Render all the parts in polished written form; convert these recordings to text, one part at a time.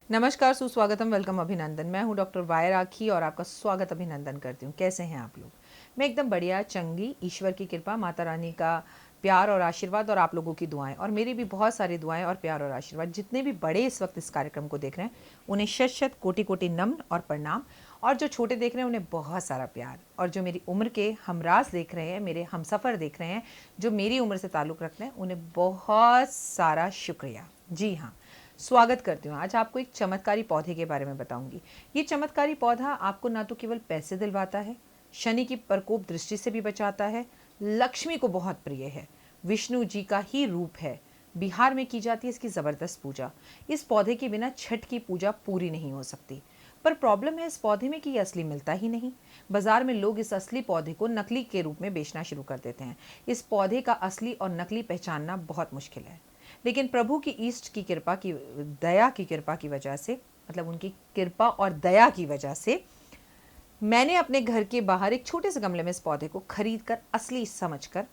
नमस्कार, सुस्वागतम, वेलकम, अभिनंदन। मैं हूं डॉक्टर वाय राखी और आपका स्वागत अभिनंदन करती हूं। कैसे हैं आप लोग? मैं एकदम बढ़िया, चंगी, ईश्वर की कृपा, माता रानी का प्यार और आशीर्वाद और आप लोगों की दुआएं और मेरी भी बहुत सारी दुआएं और प्यार और आशीर्वाद। जितने भी बड़े इस वक्त इस कार्यक्रम को देख रहे हैं उन्हें शत शत कोटि कोटि नमन और प्रणाम, और जो छोटे देख रहे हैं उन्हें बहुत सारा प्यार, और जो मेरी उम्र के हमराज देख रहे हैं, मेरे हमसफ़र देख रहे हैं, जो मेरी उम्र से ताल्लुक़ रखते हैं, उन्हें बहुत सारा शुक्रिया। जी हाँ, स्वागत करती हूँ। आज आपको एक चमत्कारी पौधे के बारे में बताऊंगी। ये चमत्कारी पौधा आपको ना तो केवल पैसे दिलवाता है, शनि की प्रकोप दृष्टि से भी बचाता है, लक्ष्मी को बहुत प्रिय है, विष्णु जी का ही रूप है। बिहार में की जाती है इसकी ज़बरदस्त पूजा। इस पौधे के बिना छठ की पूजा पूरी नहीं हो सकती। पर प्रॉब्लम है इस पौधे में कि ये असली मिलता ही नहीं। बाजार में लोग इस असली पौधे को नकली के रूप में बेचना शुरू कर देते हैं। इस पौधे का असली और नकली पहचानना बहुत मुश्किल है, लेकिन प्रभु की ईष्ट की कृपा की, दया की कृपा की वजह से, मतलब उनकी कृपा और दया की वजह से, मैंने अपने घर के बाहर एक छोटे से गमले में इस पौधे को खरीद कर असली समझकर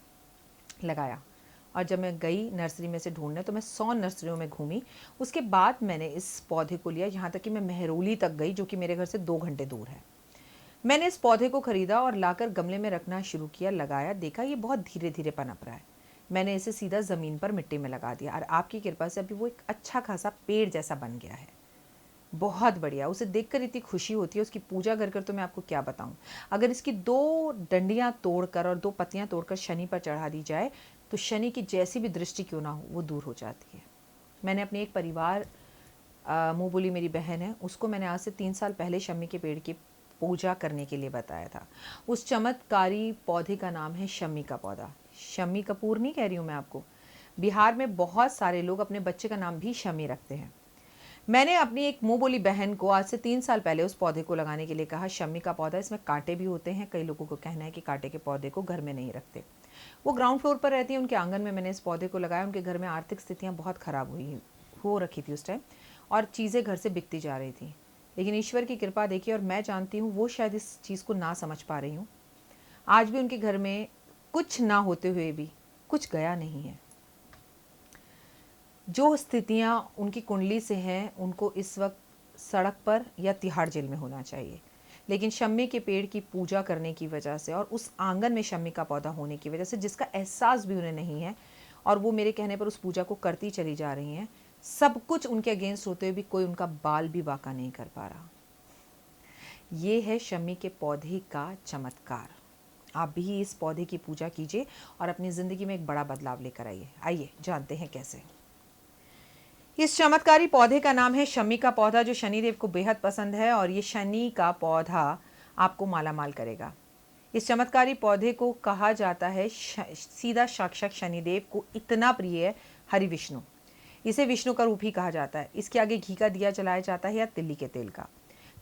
लगाया। और जब मैं गई नर्सरी में से ढूंढने तो मैं 100 नर्सरियों में घूमी। उसके बाद मैंने इस पौधे को लिया, यहाँ तक कि मैं मेहरौली तक गई, जो कि मेरे घर से 2 घंटे दूर है। मैंने इस पौधे को खरीदा और लाकर गमले में रखना शुरू किया, लगाया, देखा ये बहुत धीरे धीरे पनप रहा है। मैंने इसे सीधा ज़मीन पर मिट्टी में लगा दिया और आपकी कृपा से अभी वो एक अच्छा खासा पेड़ जैसा बन गया है। बहुत बढ़िया, उसे देखकर इतनी खुशी होती है, उसकी पूजा कर कर तो मैं आपको क्या बताऊं। अगर इसकी 2 डंडियां तोड़कर और 2 पत्तियां तोड़कर शनि पर चढ़ा दी जाए तो शनि की जैसी भी दृष्टि क्यों ना हो वो दूर हो जाती है। मैंने अपने एक परिवार, मुँह बोली मेरी बहन है, उसको मैंने आज से 3 साल पहले शमी के पेड़ की पूजा करने के लिए बताया था। उस चमत्कारी पौधे का नाम है शमी का पौधा। शमी कपूर नहीं कह रही हूँ मैं आपको। बिहार में बहुत सारे लोग अपने बच्चे का नाम भी शमी रखते हैं। मैंने अपनी एक मुँह बोली बहन को आज से 3 साल पहले उस पौधे को लगाने के लिए कहा। शमी का पौधा, इसमें कांटे भी होते हैं। कई लोगों को कहना है कि कांटे के पौधे को घर में नहीं रखते। वो ग्राउंड फ्लोर पर रहती है, उनके आंगन में मैंने इस पौधे को लगाया। उनके घर में आर्थिक स्थितियाँ बहुत ख़राब हो रखी थी उस टाइम, और चीज़ें घर से बिकती जा रही थी। लेकिन ईश्वर की कृपा देखिए, और मैं जानती हूँ वो शायद इस चीज़ को ना समझ पा रही हूँ। आज भी उनके घर में कुछ ना होते हुए भी कुछ गया नहीं है। जो स्थितियाँ उनकी कुंडली से हैं उनको इस वक्त सड़क पर या तिहाड़ जेल में होना चाहिए, लेकिन शम्मी के पेड़ की पूजा करने की वजह से और उस आंगन में शम्मी का पौधा होने की वजह से, जिसका एहसास भी उन्हें नहीं है, और वो मेरे कहने पर उस पूजा को करती चली जा रही हैं, सब कुछ उनके अगेंस्ट होते हुए भी कोई उनका बाल भी बाका नहीं कर पा रहा। ये है शमी के पौधे का चमत्कार। आप भी इस पौधे की पूजा कीजिए और अपनी ज़िंदगी में एक बड़ा बदलाव लेकर आइए। आइए जानते हैं कैसे। इस चमत्कारी पौधे का नाम है शमी का पौधा, जो शनिदेव को बेहद पसंद है, और ये शनि का पौधा आपको मालामाल करेगा। इस चमत्कारी पौधे को कहा जाता है सीधा साक्षात शनिदेव को इतना प्रिय है, हरि विष्णु। इसे विष्णु का रूप ही कहा जाता है। इसके आगे घी का दिया जलाया जाता है या तिल्ली के तेल का।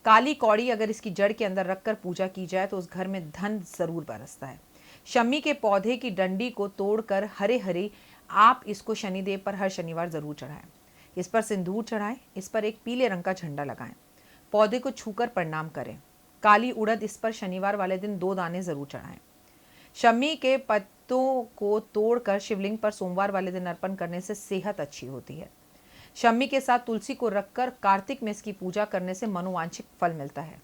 काली कौड़ी अगर इसकी जड़ के अंदर रखकर पूजा की जाए तो उस घर में धन जरूर बरसता है। शमी के पौधे की डंडी को तोड़कर हरे हरे आप इसको शनिदेव पर हर शनिवार जरूर चढ़ाएं। इस पर सिंदूर चढ़ाएं, इस पर एक पीले रंग का झंडा लगाएं, पौधे को छूकर प्रणाम करें। काली उड़द इस पर शनिवार वाले दिन 2 दाने जरूर चढ़ाएं। शमी के पत्तों को तोड़कर शिवलिंग पर सोमवार वाले दिन अर्पण करने से सेहत अच्छी होती है। शमी के साथ तुलसी को रखकर कार्तिक में इसकी पूजा करने से मनोवांछित फल मिलता है।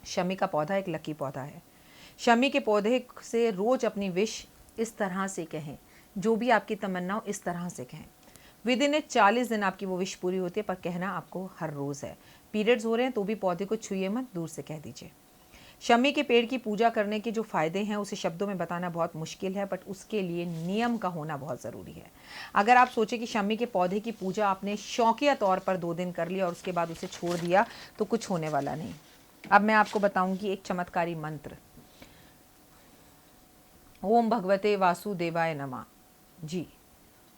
शमी का पौधा एक लकी पौधा है। शमी के पौधे से रोज अपनी विश इस तरह से कहें, जो भी आपकी तमन्ना हो इस तरह से कहें। विदिन 40 दिन आपकी वो विश पूरी होती है, पर कहना आपको हर रोज़ है। पीरियड्स हो रहे हैं तो भी पौधे को छुइए मत, दूर से कह दीजिए। शमी के पेड़ की पूजा करने के जो फ़ायदे हैं उसे शब्दों में बताना बहुत मुश्किल है, बट उसके लिए नियम का होना बहुत ज़रूरी है। अगर आप सोचें कि शमी के पौधे की पूजा आपने शौकिया तौर पर 2 दिन कर लिया और उसके बाद उसे छोड़ दिया तो कुछ होने वाला नहीं। अब मैं आपको बताऊंगी एक चमत्कारी मंत्र। ओम भगवते वासुदेवाय नमः। जी,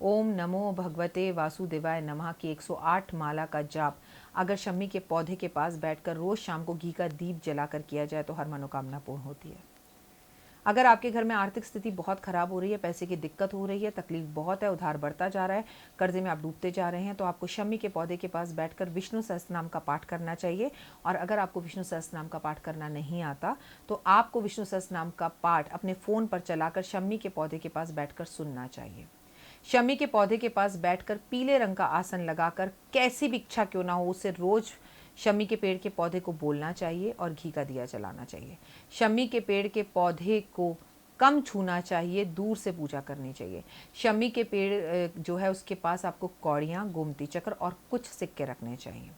ओम नमो भगवते वासुदेवाय नमः की 108 माला का जाप अगर शम्मी के पौधे के पास बैठकर रोज़ शाम को घी का दीप जलाकर किया जाए तो हर मनोकामना पूर्ण होती है। अगर आपके घर में आर्थिक स्थिति बहुत ख़राब हो रही है, पैसे की दिक्कत हो रही है, तकलीफ बहुत है, उधार बढ़ता जा रहा है, कर्जे में आप डूबते जा रहे हैं, तो आपको शम्मी के पौधे के पास बैठकर विष्णु सहस्त्रनाम का पाठ करना चाहिए। और अगर आपको विष्णु सहस्त्रनाम का पाठ करना नहीं आता तो आपको विष्णु सहस्त्रनाम का पाठ अपने फ़ोन पर चलाकर शम्मी के पौधे के पास बैठकर सुनना चाहिए। शमी के पौधे के पास बैठकर पीले रंग का आसन लगाकर कैसी भी इच्छा क्यों ना हो उसे रोज शमी के पेड़ के पौधे को बोलना चाहिए और घी का दिया जलाना चाहिए। शमी के पेड़ के पौधे को कम छूना चाहिए, दूर से पूजा करनी चाहिए। शमी के पेड़ जो है उसके पास आपको कौड़ियाँ, गोमती चक्र और कुछ सिक्के रखने चाहिए।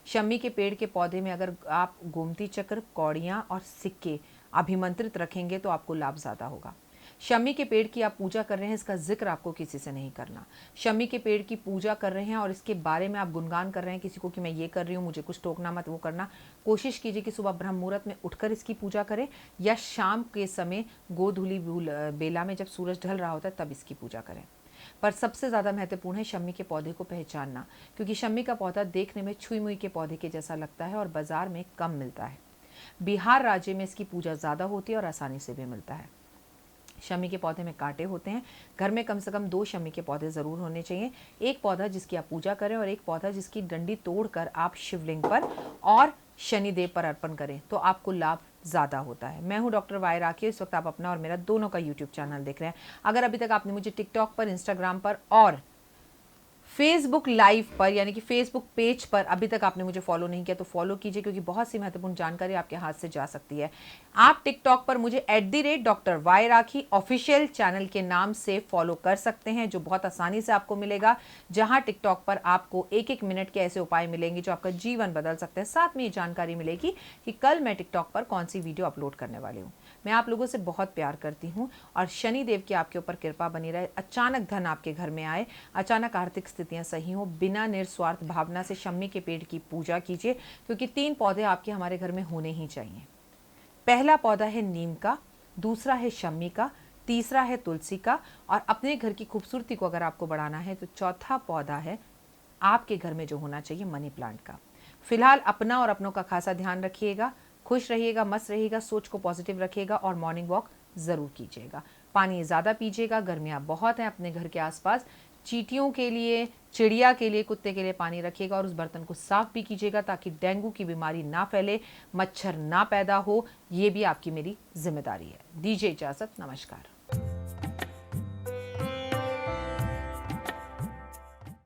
शमी के पेड़ के पौधे में अगर आप गोमती चक्र, कौड़ियाँ और सिक्के अभिमंत्रित रखेंगे तो आपको लाभ ज़्यादा होगा। शमी के पेड़ की आप पूजा कर रहे हैं, इसका जिक्र आपको किसी से नहीं करना। शमी के पेड़ की पूजा कर रहे हैं और इसके बारे में आप गुणगान कर रहे हैं किसी को कि मैं ये कर रही हूँ, मुझे कुछ टोकना मत, वो करना। कोशिश कीजिए कि सुबह ब्रह्म मुहूर्त में उठकर इसकी पूजा करें या शाम के समय गोधूली बेला में जब सूरज ढल रहा होता है तब इसकी पूजा करें। पर सबसे ज़्यादा महत्वपूर्ण है शमी के पौधे को पहचानना, क्योंकि शमी का पौधा देखने में छुई मुई के पौधे के जैसा लगता है और बाजार में कम मिलता है। बिहार राज्य में इसकी पूजा ज़्यादा होती है और आसानी से भी मिलता है। शमी के पौधे में कांटे होते हैं। घर में कम से कम 2 शमी के पौधे ज़रूर होने चाहिए। एक पौधा जिसकी आप पूजा करें और एक पौधा जिसकी डंडी तोड़कर आप शिवलिंग पर और शनिदेव पर अर्पण करें तो आपको लाभ ज़्यादा होता है। मैं हूं डॉक्टर वाई राखी। इस वक्त आप अपना और मेरा दोनों का यूट्यूब चैनल देख रहे हैं। अगर अभी तक आपने मुझे टिकटॉक पर, इंस्टाग्राम पर और फेसबुक लाइव पर यानी कि फेसबुक पेज पर अभी तक आपने मुझे फॉलो नहीं किया तो फॉलो कीजिए, क्योंकि बहुत सी महत्वपूर्ण जानकारी आपके हाथ से जा सकती है। आप टिकटॉक पर मुझे @डॉक्टर वाई राखी ऑफिशियल चैनल के नाम से फॉलो कर सकते हैं, जो बहुत आसानी से आपको मिलेगा, जहां टिकटॉक पर आपको 1-1 मिनट के ऐसे उपाय मिलेंगे जो आपका जीवन बदल सकते हैं। साथ में ये जानकारी मिलेगी कि कल मैं टिकटॉक पर कौन सी वीडियो अपलोड करने वाली हूँ। मैं आप लोगों से बहुत प्यार करती हूँ और शनिदेव की आपके ऊपर कृपा बनी रहे। अचानक धन आपके घर में आए, अचानक आर्थिक स्थितियाँ सही हो। बिना निस्वार्थ भावना से शमी के पेड़ की पूजा कीजिए, क्योंकि 3 पौधे आपके हमारे घर में होने ही चाहिए। पहला पौधा है नीम का, दूसरा है शमी का, तीसरा है तुलसी का और अपने घर की खूबसूरती को अगर आपको बढ़ाना है तो चौथा पौधा है आपके घर में जो होना चाहिए मनी प्लांट का। फिलहाल अपना और अपनों का खासा ध्यान रखिएगा। खुश रहिएगा, मस्त रहिएगा, सोच को पॉजिटिव रखिएगा और मॉर्निंग वॉक ज़रूर कीजिएगा। पानी ज़्यादा पीजिएगा, गर्मियाँ बहुत हैं। अपने घर के आसपास चींटियों के लिए, चिड़िया के लिए, कुत्ते के लिए पानी रखिएगा और उस बर्तन को साफ भी कीजिएगा ताकि डेंगू की बीमारी ना फैले, मच्छर ना पैदा हो। ये भी आपकी मेरी जिम्मेदारी है। दीजिए इजाज़त, नमस्कार।